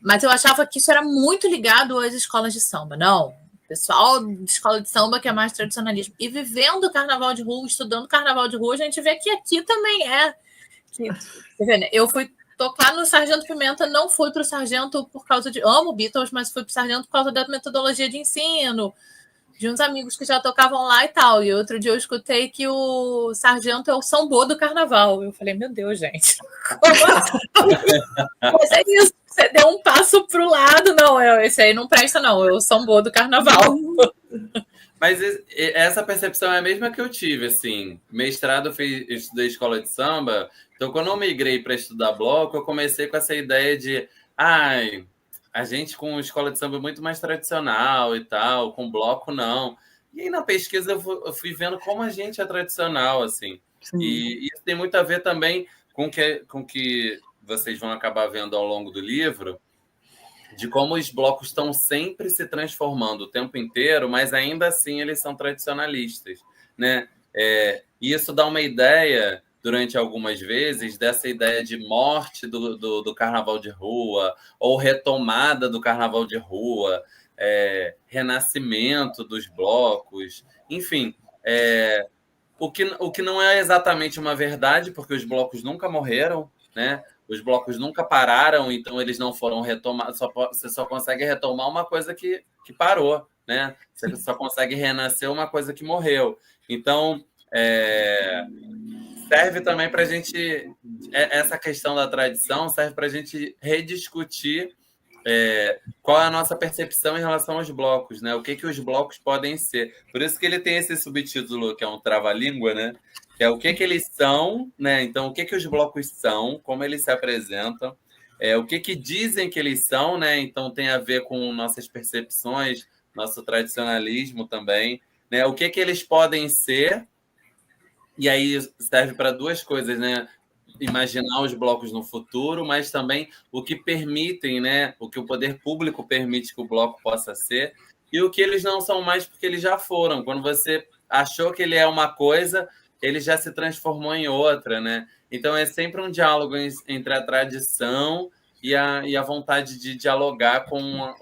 Speaker 2: mas eu achava que isso era muito ligado às escolas de samba. Não, pessoal de escola de samba que é mais tradicionalismo. E vivendo carnaval de rua, estudando carnaval de rua, a gente vê que aqui também é. Que, eu fui tocar no Sargento Pimenta, não fui para o Sargento por causa de... Amo Beatles, mas fui para o Sargento por causa da metodologia de ensino, de uns amigos que já tocavam lá e tal. E outro dia eu escutei que o Sargento é o sambô do carnaval. Eu falei, meu Deus, gente. Mas é isso. Você deu um passo para o lado. Não, esse aí não presta, não. É o sambô do carnaval.
Speaker 3: Mas essa percepção é a mesma que eu tive, assim. Mestrado, estudei escola de samba. Então, quando eu migrei para estudar bloco, eu comecei com essa ideia de... a gente com escola de samba é muito mais tradicional e tal, com bloco não. E aí na pesquisa eu fui vendo como a gente é tradicional, assim. E isso tem muito a ver também com que vocês vão acabar vendo ao longo do livro, de como os blocos estão sempre se transformando o tempo inteiro, mas ainda assim eles são tradicionalistas, né? E isso dá uma ideia, durante algumas vezes, dessa ideia de morte do carnaval de rua, ou retomada do carnaval de rua, renascimento dos blocos, enfim. O que não é exatamente uma verdade, porque os blocos nunca morreram, né? Os blocos nunca pararam, então eles não foram retomados. Você só consegue retomar uma coisa que parou, né? Você só consegue renascer uma coisa que morreu. Então, serve também para a gente... Essa questão da tradição serve para a gente rediscutir qual é a nossa percepção em relação aos blocos, né? O que os blocos podem ser. Por isso que ele tem esse subtítulo, que é um trava-língua, né? Que é o que eles são, né? Então, o que os blocos são, como eles se apresentam, o que dizem que eles são, né? Então, tem a ver com nossas percepções, nosso tradicionalismo também, né? O que eles podem ser, e aí serve para duas coisas, né? Imaginar os blocos no futuro, mas também o que permitem, né? O que o poder público permite que o bloco possa ser, e o que eles não são mais porque eles já foram. Quando você achou que ele é uma coisa, ele já se transformou em outra, né? Então é sempre um diálogo entre a tradição e a vontade de dialogar com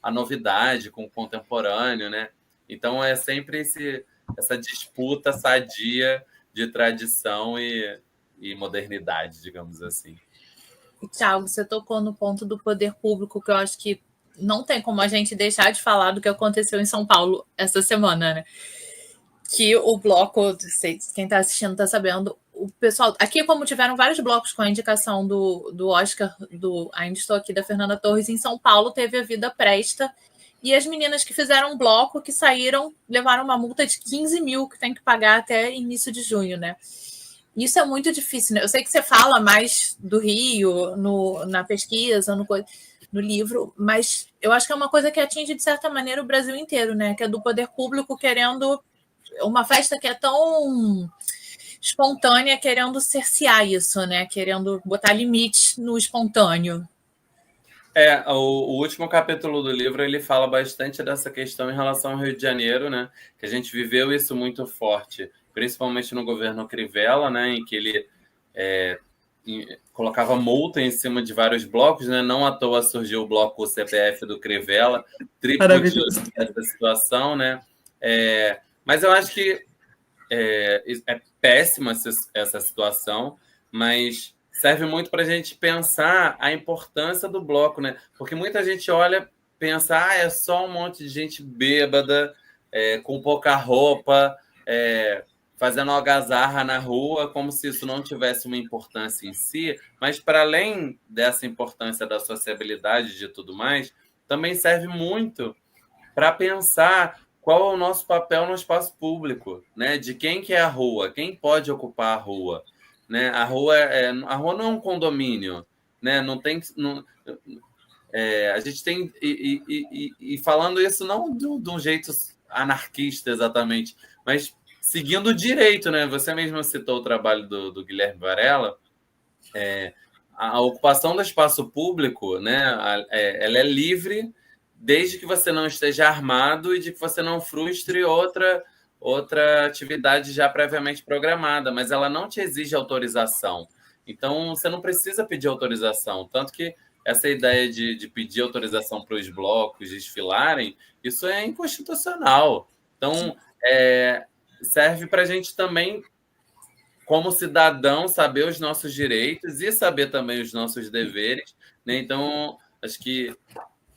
Speaker 3: a novidade, com o contemporâneo, né? Então é sempre essa disputa sadia de tradição e modernidade, digamos assim.
Speaker 2: Thiago, você tocou no ponto do poder público, que eu acho que não tem como a gente deixar de falar do que aconteceu em São Paulo essa semana, né? Que o bloco, quem está assistindo está sabendo, o pessoal... Aqui, como tiveram vários blocos com a indicação do Oscar, Ainda Estou Aqui, da Fernanda Torres, em São Paulo teve a Vida Presta, e as meninas que fizeram um bloco, que saíram, levaram uma multa de 15 mil, que tem que pagar até início de junho, né? Isso é muito difícil, né? Eu sei que você fala mais do Rio na pesquisa, no livro, mas eu acho que é uma coisa que atinge, de certa maneira, o Brasil inteiro, né? Que é do poder público querendo... Uma festa que é tão espontânea, querendo cercear isso, né? Querendo botar limite no espontâneo.
Speaker 3: O último capítulo do livro, ele fala bastante dessa questão em relação ao Rio de Janeiro, né? Que a gente viveu isso muito forte, principalmente no governo Crivella, né? Em que ele colocava multa em cima de vários blocos, né? Não à toa surgiu o bloco CPF do Crivella, tripudiou essa situação, né? Mas eu acho que é péssima essa situação, mas serve muito para a gente pensar a importância do bloco, né? Porque muita gente olha, pensa, é só um monte de gente bêbada, com pouca roupa, fazendo algazarra na rua, como se isso não tivesse uma importância em si, mas para além dessa importância da sociabilidade e de tudo mais, também serve muito para pensar qual é o nosso papel no espaço público, né? De quem que é a rua, quem pode ocupar a rua, né? A rua não é um condomínio, né? Não tem, a gente tem e falando isso não de um jeito anarquista exatamente, mas seguindo o direito, né? Você mesmo citou o trabalho do Guilherme Varela. a ocupação do espaço público, né, ela é livre desde que você não esteja armado e de que você não frustre outra atividade já previamente programada, mas ela não te exige autorização. Então, você não precisa pedir autorização. Tanto que essa ideia de pedir autorização para os blocos desfilarem, isso é inconstitucional. Então, serve para a gente também, como cidadão, saber os nossos direitos e saber também os nossos deveres, né? Então, acho que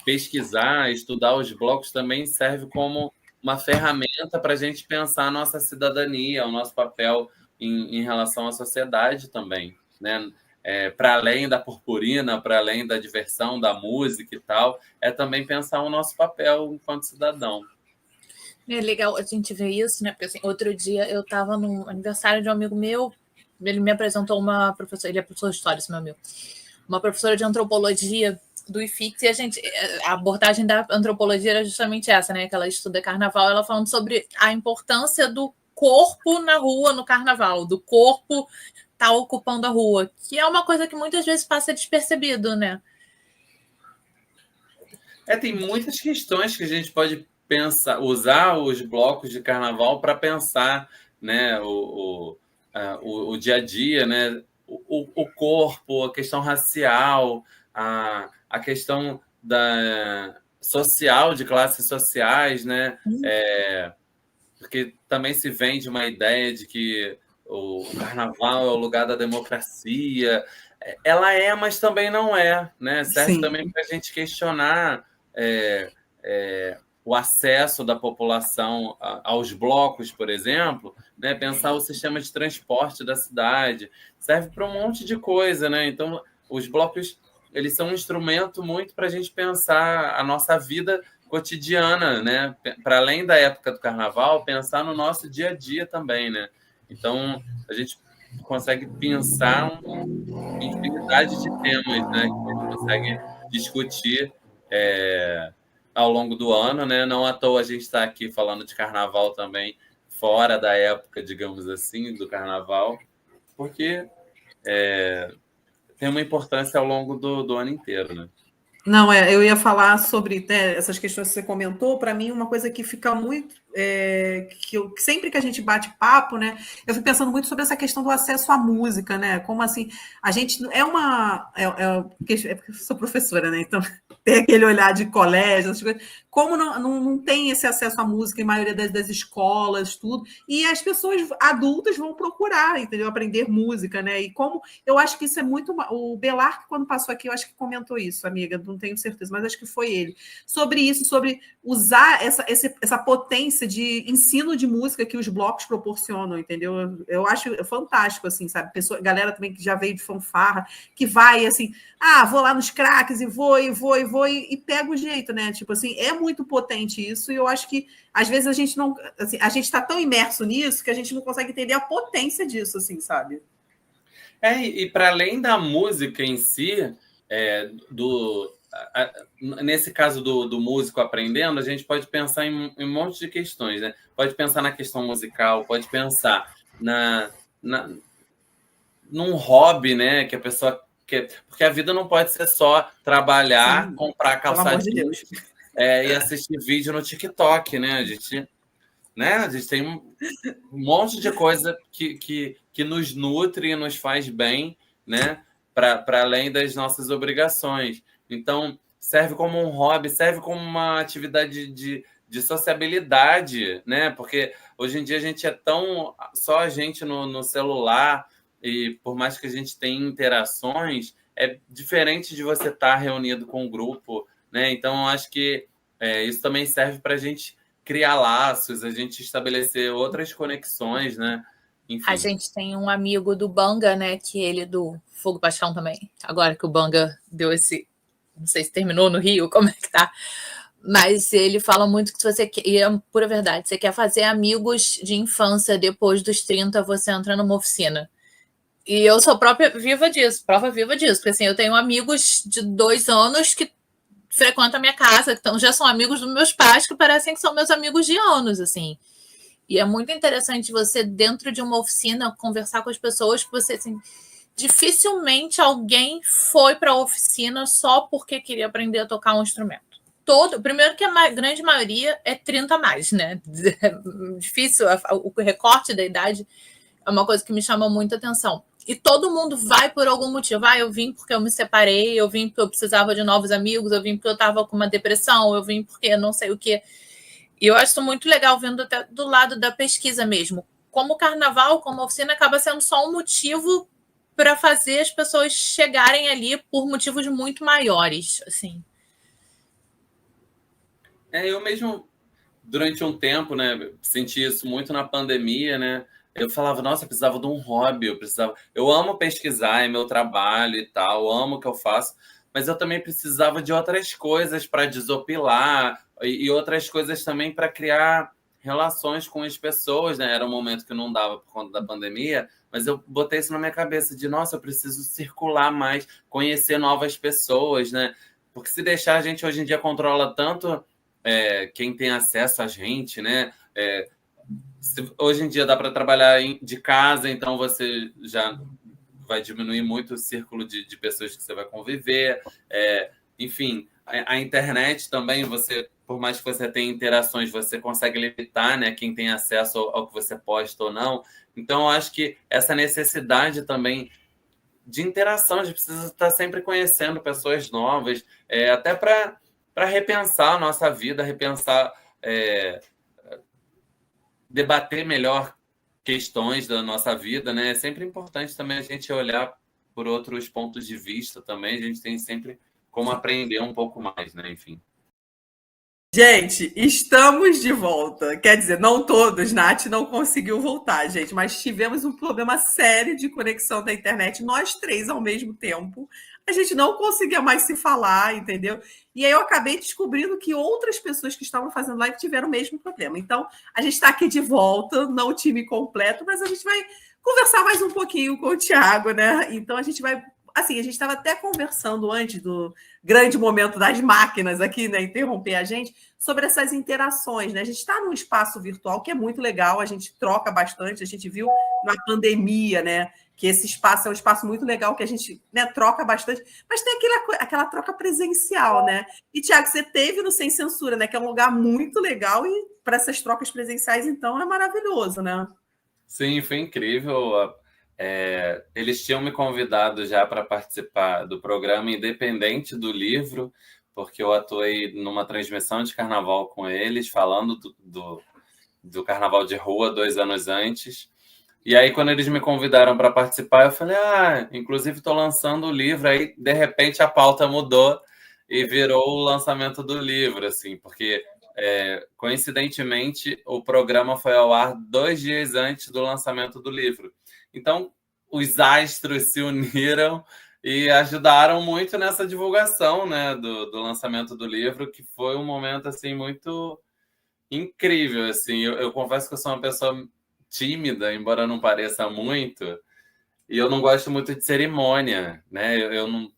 Speaker 3: pesquisar, estudar os blocos também serve como uma ferramenta para a gente pensar a nossa cidadania, o nosso papel em relação à sociedade também, né? Para além da purpurina, para além da diversão, da música e tal, é também pensar o nosso papel enquanto cidadão.
Speaker 2: É legal a gente ver isso, né? Porque assim, outro dia eu estava no aniversário de um amigo meu, ele me apresentou uma professora, ele é professor de história, esse meu amigo, uma professora de antropologia do IFIX, e a abordagem da antropologia era justamente essa, né? Que ela estuda carnaval, ela falando sobre a importância do corpo na rua no carnaval, do corpo tá ocupando a rua, que é uma coisa que muitas vezes passa despercebido, né?
Speaker 3: Tem muitas questões que a gente pode pensar, usar os blocos de carnaval para pensar, né, o dia a dia, né, o corpo, a questão racial, a questão social, de classes sociais, né? Porque também se vende uma ideia de que o carnaval é o lugar da democracia. Ela mas também não é, né? Serve
Speaker 4: Sim.
Speaker 3: também para a gente questionar o acesso da população aos blocos, por exemplo, né? Pensar o sistema de transporte da cidade. Serve para um monte de coisa, né? Então, os blocos, eles são um instrumento muito para a gente pensar a nossa vida cotidiana, né? Para além da época do carnaval, pensar no nosso dia a dia também, né? Então, a gente consegue pensar uma infinidade de temas, né? Que a gente consegue discutir ao longo do ano, né? Não à toa a gente está aqui falando de carnaval também, fora da época, digamos assim, do carnaval, porque tem uma importância ao longo do ano inteiro, né?
Speaker 4: Não, eu ia falar sobre essas questões que você comentou. Para mim, uma coisa que fica muito. Que sempre que a gente bate papo, né? Eu fico pensando muito sobre essa questão do acesso à música, né? Como assim, a gente porque eu sou professora, né? Então tem aquele olhar de colégio, essas coisas. Como não tem esse acesso à música em maioria das escolas, tudo, e as pessoas adultas vão procurar, entendeu? Aprender música, né? E como eu acho que isso é muito. O Belar, quando passou aqui, eu acho que comentou isso, amiga, não tenho certeza, mas acho que foi ele. Sobre isso, sobre usar essa potência de ensino de música que os blocos proporcionam, entendeu? Eu acho fantástico, assim, sabe? Galera também que já veio de fanfarra, que vai assim, vou lá nos craques e vou e pega o jeito, né? Tipo assim, é muito potente isso, e eu acho que às vezes a gente não, assim, a gente está tão imerso nisso que a gente não consegue entender a potência disso, assim, sabe?
Speaker 3: E para além da música em si, nesse caso do músico aprendendo, a gente pode pensar em um monte de questões, né? Pode pensar na questão musical, pode pensar num hobby, né? Que a pessoa quer, porque a vida não pode ser só trabalhar, comprar calçadinho, e assistir vídeo no TikTok, né? A gente tem um monte de coisa que nos nutre e nos faz bem, né? Para além das nossas obrigações. Então, serve como um hobby, serve como uma atividade de sociabilidade, né? Porque hoje em dia a gente só a gente no celular, e por mais que a gente tenha interações, é diferente de você estar reunido com um grupo, né? Então, eu acho que isso também serve para a gente criar laços, a gente estabelecer outras conexões, né? Enfim.
Speaker 2: A gente tem um amigo do Banga, né? Que ele do Fogo Paixão também. Agora que o Banga deu esse... Não sei se terminou no Rio, como é que tá? Mas ele fala muito que se você quer... E é pura verdade. Você quer fazer amigos de infância depois dos 30, você entra numa oficina. E eu sou prova viva disso. Porque assim, eu tenho amigos de 2 anos que frequentam a minha casa, então já são amigos dos meus pais, que parecem que são meus amigos de anos, assim. E é muito interessante você, dentro de uma oficina, conversar com as pessoas, que você, assim, dificilmente alguém foi para a oficina só porque queria aprender a tocar um instrumento. Primeiro que a grande maioria é 30 a mais, né? Difícil, o recorte da idade é uma coisa que me chama muita atenção. E todo mundo vai por algum motivo. Eu vim porque eu me separei, eu vim porque eu precisava de novos amigos, eu vim porque eu estava com uma depressão, eu vim porque não sei o quê. E eu acho muito legal vendo até do lado da pesquisa mesmo. Como o carnaval, como a oficina, acaba sendo só um motivo para fazer as pessoas chegarem ali por motivos muito maiores, assim.
Speaker 3: Eu mesmo, durante um tempo, né, senti isso muito na pandemia, né? Eu falava, nossa, eu precisava de um hobby, eu amo pesquisar, é meu trabalho e tal, eu amo o que eu faço, mas eu também precisava de outras coisas para desopilar e outras coisas também para criar relações com as pessoas, né? Era um momento que não dava por conta da pandemia, mas eu botei isso na minha cabeça de, nossa, eu preciso circular mais, conhecer novas pessoas, né? Porque se deixar, a gente hoje em dia controla tanto quem tem acesso a gente, né? Hoje em dia dá para trabalhar de casa, então você já vai diminuir muito o círculo de pessoas que você vai conviver. Enfim, a internet também, por mais que você tenha interações, você consegue limitar, né, quem tem acesso ao que você posta ou não. Então, eu acho que essa necessidade também de interação, a gente precisa estar sempre conhecendo pessoas novas, até para repensar a nossa vida, debater melhor questões da nossa vida, né? É sempre importante também a gente olhar por outros pontos de vista também. A gente tem sempre como aprender um pouco mais, né? Enfim.
Speaker 4: Gente, estamos de volta. Quer dizer, não todos, Nath não conseguiu voltar, gente, mas tivemos um problema sério de conexão da internet, nós três ao mesmo tempo. A gente não conseguia mais se falar, entendeu? E aí eu acabei descobrindo que outras pessoas que estavam fazendo live tiveram o mesmo problema. Então, a gente está aqui de volta, não o time completo, mas a gente vai conversar mais um pouquinho com o Thiago, né? Então, a gente vai... Assim, a gente estava até conversando antes do grande momento das máquinas aqui, né? Interromper a gente, sobre essas interações, né? A gente está num espaço virtual que é muito legal, a gente troca bastante, a gente viu na pandemia, né? Que esse espaço é um espaço muito legal, que a gente, né, troca bastante, mas tem aquela troca presencial, né? E, Thiago, você teve no Sem Censura, né? Que é um lugar muito legal e para essas trocas presenciais, então, é maravilhoso, né?
Speaker 3: Sim, foi incrível. Eles tinham me convidado já para participar do programa independente do livro, porque eu atuei numa transmissão de carnaval com eles, falando do carnaval de rua 2 anos antes. E aí, quando eles me convidaram para participar, eu falei, inclusive estou lançando o livro. Aí, de repente, a pauta mudou e virou o lançamento do livro, assim, porque, coincidentemente, o programa foi ao ar 2 dias antes do lançamento do livro. Então, os astros se uniram e ajudaram muito nessa divulgação, né, do lançamento do livro, que foi um momento, assim, muito incrível, assim. Eu confesso que eu sou uma pessoa tímida, embora não pareça muito, e eu não gosto muito de cerimônia, né? Eu não,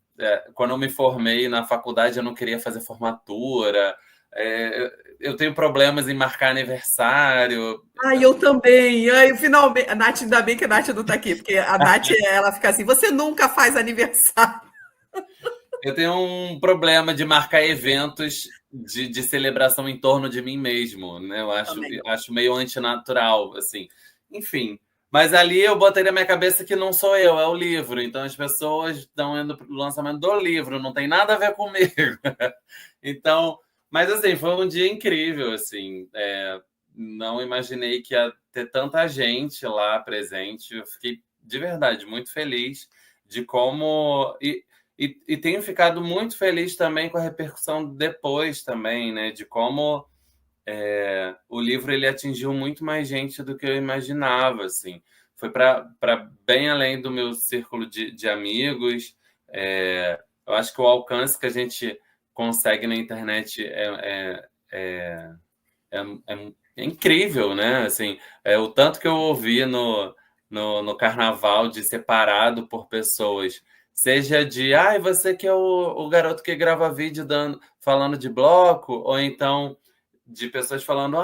Speaker 3: quando eu me formei na faculdade, eu não queria fazer formatura, eu tenho problemas em marcar aniversário.
Speaker 4: Eu também. Finalmente, a Nath, ainda bem que a Nath não está aqui, porque a Nath, ela fica assim, você nunca faz aniversário.
Speaker 3: Eu tenho um problema de marcar eventos de celebração em torno de mim mesmo, né? Eu acho meio antinatural, assim. Enfim, mas ali eu botei na minha cabeça que não sou eu, é o livro. Então as pessoas estão indo para o lançamento do livro, não tem nada a ver comigo. Então, mas assim, foi um dia incrível, assim. Não imaginei que ia ter tanta gente lá presente. Eu fiquei, de verdade, muito feliz de como... E tenho ficado muito feliz também com a repercussão depois também, né? De como o livro ele atingiu muito mais gente do que eu imaginava, assim. Foi para bem além do meu círculo de amigos. Eu acho que o alcance que a gente consegue na internet é incrível, né? Assim, o tanto que eu ouvi no carnaval de separado por pessoas, seja de você que é o garoto que grava vídeo falando de bloco, ou então de pessoas falando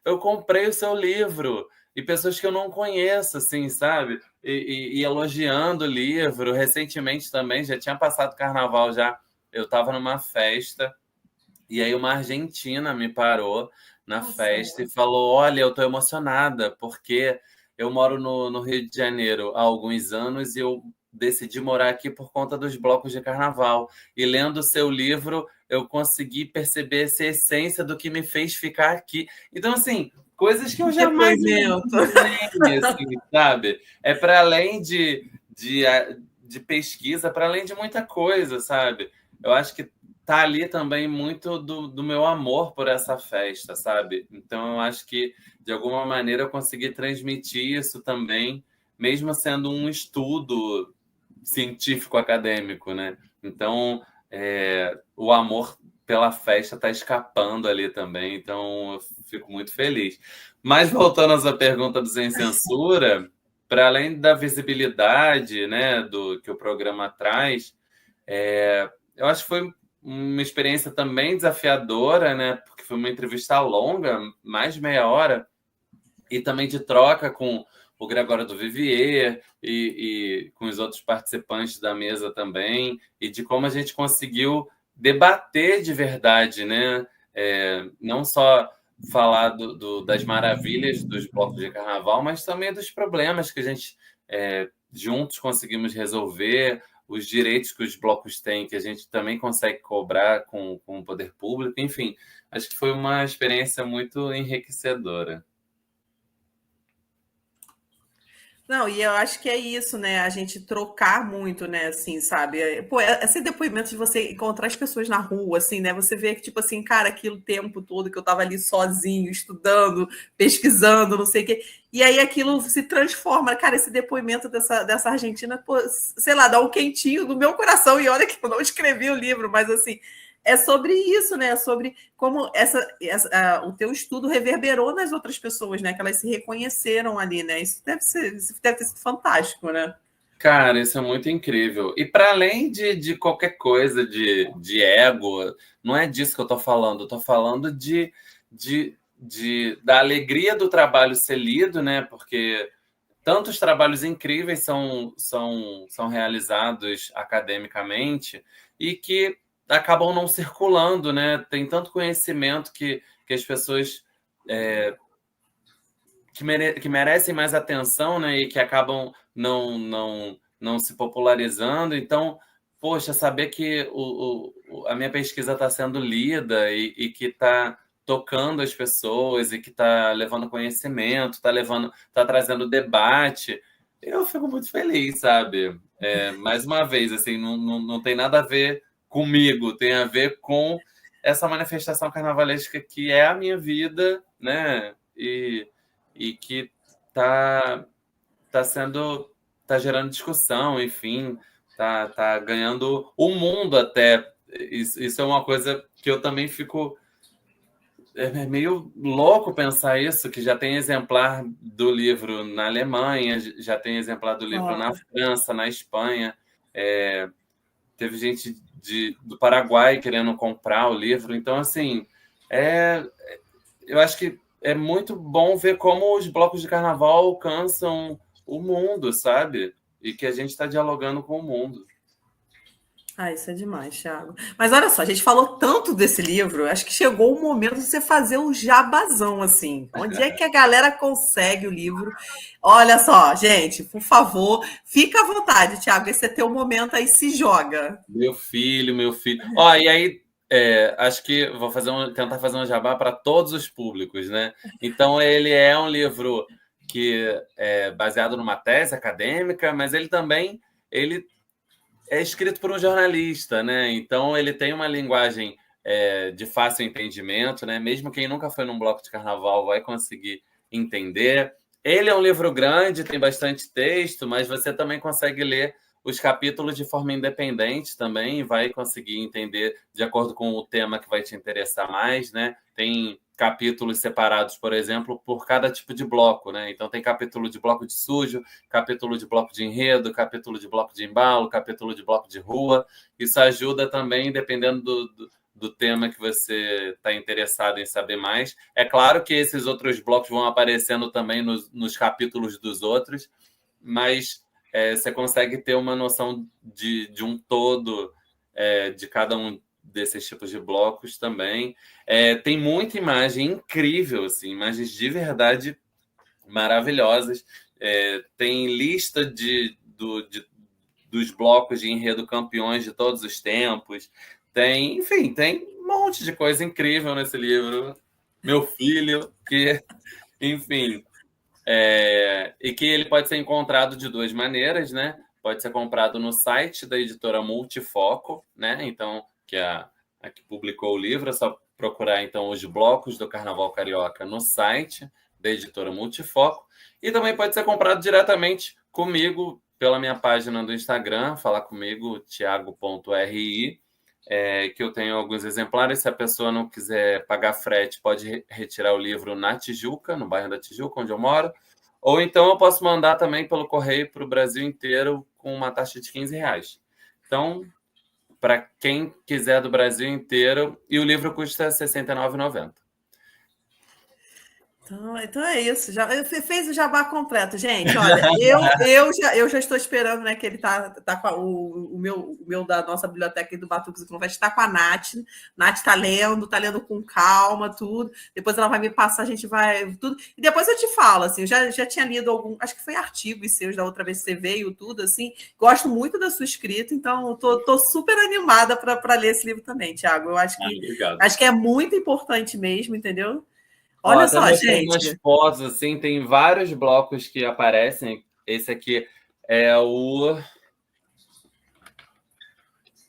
Speaker 3: eu comprei o seu livro, e pessoas que eu não conheço, assim, sabe? E elogiando o livro. Recentemente também, já tinha passado carnaval já, eu estava numa festa, e aí uma argentina me parou na
Speaker 4: Nossa.
Speaker 3: festa e falou: Olha, eu estou emocionada, porque eu moro no Rio de Janeiro há alguns anos e eu decidi morar aqui por conta dos blocos de carnaval. E lendo o seu livro, eu consegui perceber essa essência do que me fez ficar aqui. Então, assim, coisas que eu jamais
Speaker 4: Depoimento.
Speaker 3: imaginei, assim, sabe? É para além de pesquisa, para além de muita coisa, sabe? Eu acho que tá ali também muito do meu amor por essa festa, sabe? Então, eu acho que, de alguma maneira, eu consegui transmitir isso também, mesmo sendo um estudo científico acadêmico, né? Então, o amor pela festa está escapando ali também, então eu fico muito feliz. Mas voltando à sua pergunta do Sem Censura, para além da visibilidade, né, do que o programa traz, eu acho que foi uma experiência também desafiadora, né, porque foi uma entrevista longa, mais de meia hora, e também de troca com o Gregório do Vivier e com os outros participantes da mesa também, e de como a gente conseguiu debater de verdade, né? Não só falar das maravilhas dos blocos de carnaval, mas também dos problemas que a gente juntos conseguimos resolver, os direitos que os blocos têm, que a gente também consegue cobrar com o poder público, enfim, acho que foi uma experiência muito enriquecedora.
Speaker 4: Não, e eu acho que é isso, né? A gente trocar muito, né? Assim, sabe? Pô, esse depoimento de você encontrar as pessoas na rua, assim, né? Você vê que, tipo assim, cara, aquilo tempo todo que eu tava ali sozinho, estudando, pesquisando, não sei o quê. E aí aquilo se transforma. Cara, esse depoimento dessa Argentina, pô, sei lá, dá um quentinho no meu coração. E olha que eu não escrevi o livro, mas assim, é sobre isso, né? Sobre como o teu estudo reverberou nas outras pessoas, né? Que elas se reconheceram ali, né? Isso deve ter sido fantástico, né?
Speaker 3: Cara, isso é muito incrível. E para além de qualquer coisa de ego, não é disso que eu estou falando. Eu estou falando da alegria do trabalho ser lido, né? Porque tantos trabalhos incríveis são realizados academicamente e que acabam não circulando, né? Tem tanto conhecimento que as pessoas que merecem mais atenção, né? E que acabam não se popularizando. Então, poxa, saber que a minha pesquisa está sendo lida e que está tocando as pessoas e que está levando conhecimento, está trazendo debate, eu fico muito feliz, sabe? Mais uma vez, assim, não tem nada a ver comigo, tem a ver com essa manifestação carnavalesca que é a minha vida, né? E que tá gerando discussão, enfim, tá ganhando o mundo até. Isso é uma coisa que eu também fico meio louco pensar isso, que já tem exemplar do livro na Alemanha, já tem exemplar do livro na França, na Espanha. Teve gente do Paraguai querendo comprar o livro. Então, assim, eu acho que é muito bom ver como os blocos de carnaval alcançam o mundo, sabe? E que a gente está dialogando com o mundo.
Speaker 4: Ah, isso é demais, Thiago. Mas olha só, a gente falou tanto desse livro, acho que chegou o momento de você fazer um jabazão, assim. Onde é que a galera consegue o livro? Olha só, gente, por favor, fica à vontade, Thiago. Esse é teu momento aí, se joga.
Speaker 3: Meu filho. Ó, e aí, acho que vou tentar fazer um jabá para todos os públicos, né? Então, ele é um livro que é baseado numa tese acadêmica, mas ele é escrito por um jornalista, né? Então ele tem uma linguagem de fácil entendimento, né? Mesmo quem nunca foi num bloco de carnaval vai conseguir entender. Ele é um livro grande, tem bastante texto, mas você também consegue ler os capítulos de forma independente também, vai conseguir entender de acordo com o tema que vai te interessar mais, né? Tem capítulos separados, por exemplo, por cada tipo de bloco, né? Então tem capítulo de bloco de sujo, capítulo de bloco de enredo, capítulo de bloco de embalo, capítulo de bloco de rua. Isso ajuda também, dependendo do tema que você está interessado em saber mais. É claro que esses outros blocos vão aparecendo também nos capítulos dos outros, mas você consegue ter uma noção de um todo de cada um desses tipos de blocos também. Tem muita imagem incrível, assim, imagens de verdade maravilhosas. Tem lista dos blocos de enredo campeões de todos os tempos. Tem um monte de coisa incrível nesse livro. Meu filho, que, enfim, e que ele pode ser encontrado de duas maneiras, né? Pode ser comprado no site da editora Multifoco, né? Então, que é a que publicou o livro, é só procurar então os blocos do Carnaval Carioca no site da editora Multifoco. E também pode ser comprado diretamente comigo pela minha página do Instagram, falar comigo, thiago.ri, que eu tenho alguns exemplares. Se a pessoa não quiser pagar frete, pode retirar o livro na Tijuca, no bairro da Tijuca, onde eu moro. Ou então eu posso mandar também pelo correio para o Brasil inteiro com uma taxa de R$15. Então, para quem quiser do Brasil inteiro, e o livro custa R$ 69,90.
Speaker 4: Então é isso. Você fez o jabá completo, gente. Olha, eu já estou esperando, né? Que ele tá com o meu da nossa biblioteca do Batuques e Confetes, está com a Nath. Nath está lendo com calma, tudo. Depois ela vai me passar, a gente vai tudo. E depois eu te falo, assim, eu já tinha lido algum, acho que foi artigos seus da outra vez que você veio, tudo, assim. Gosto muito da sua escrita, então tô super animada para ler esse livro também, Thiago. Eu acho que é muito importante mesmo, entendeu? Olha só, gente.
Speaker 3: Umas fotos, assim, tem vários blocos que aparecem. Esse aqui é o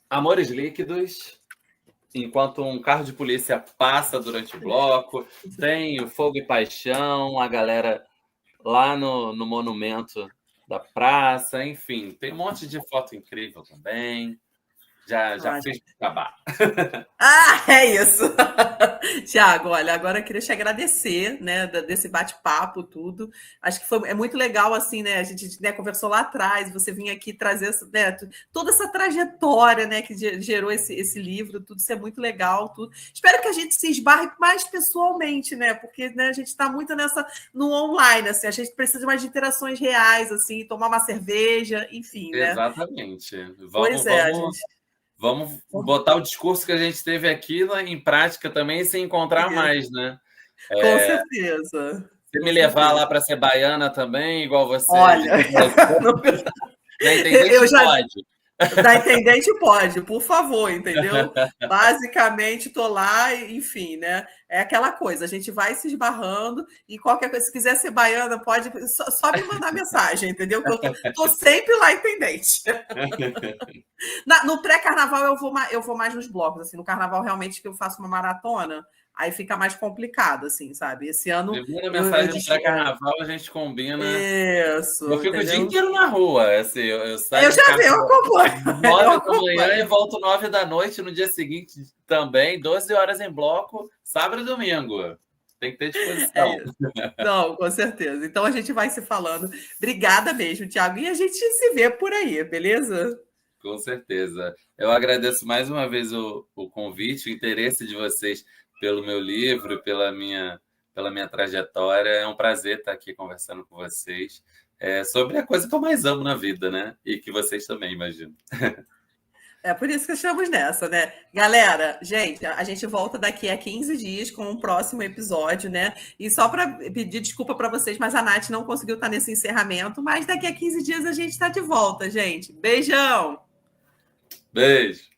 Speaker 3: Amores Líquidos, enquanto um carro de polícia passa durante o bloco. Tem o Fogo e Paixão, a galera lá no monumento da praça. Enfim, tem um monte de foto incrível também. Já fiz acabar.
Speaker 4: É isso. Thiago, olha, agora eu queria te agradecer, né, desse bate-papo, tudo. Acho que é muito legal, assim, né? A gente, né, conversou lá atrás, você vinha aqui trazer, né, toda essa trajetória, né, que gerou esse livro, tudo isso é muito legal, tudo. Espero que a gente se esbarre mais pessoalmente, né? Porque, né, a gente está muito no online, assim, a gente precisa mais de interações reais, assim, tomar uma cerveja, enfim, né?
Speaker 3: Exatamente. Vamos botar o discurso que a gente teve aqui em prática também e se encontrar mais, né?
Speaker 4: Com certeza.
Speaker 3: Se me levar lá para ser baiana também, igual você.
Speaker 4: Olha,
Speaker 3: Na Intendente pode.
Speaker 4: Da Intendente pode, por favor, entendeu? Basicamente, estou lá, enfim, né? É aquela coisa, a gente vai se esbarrando e qualquer coisa, se quiser ser baiana, pode só me mandar mensagem, entendeu? Que eu estou sempre lá, Intendente. No pré-carnaval eu vou mais nos blocos, assim, no carnaval realmente que eu faço uma maratona, aí fica mais complicado, assim, sabe? Esse ano.
Speaker 3: Segunda mensagem do pré-carnaval, a gente combina.
Speaker 4: Isso.
Speaker 3: Eu fico o dia inteiro na rua. Assim, eu saio.
Speaker 4: Eu já vi, eu acompanho.
Speaker 3: 9 da manhã e volto 9 da noite no dia seguinte também, 12 horas em bloco, sábado e domingo. Tem que ter disposição.
Speaker 4: Não, com certeza. Então a gente vai se falando. Obrigada mesmo, Thiago. E a gente se vê por aí, beleza?
Speaker 3: Com certeza. Eu agradeço mais uma vez o convite, o interesse de vocês pelo meu livro, pela minha trajetória. É um prazer estar aqui conversando com vocês sobre a coisa que eu mais amo na vida, né? E que vocês também, imagino.
Speaker 4: É por isso que estamos nessa, né? Galera, gente, a gente volta daqui a 15 dias com o próximo episódio, né? E só para pedir desculpa para vocês, mas a Nath não conseguiu estar nesse encerramento, mas daqui a 15 dias a gente está de volta, gente. Beijão!
Speaker 3: Beijo!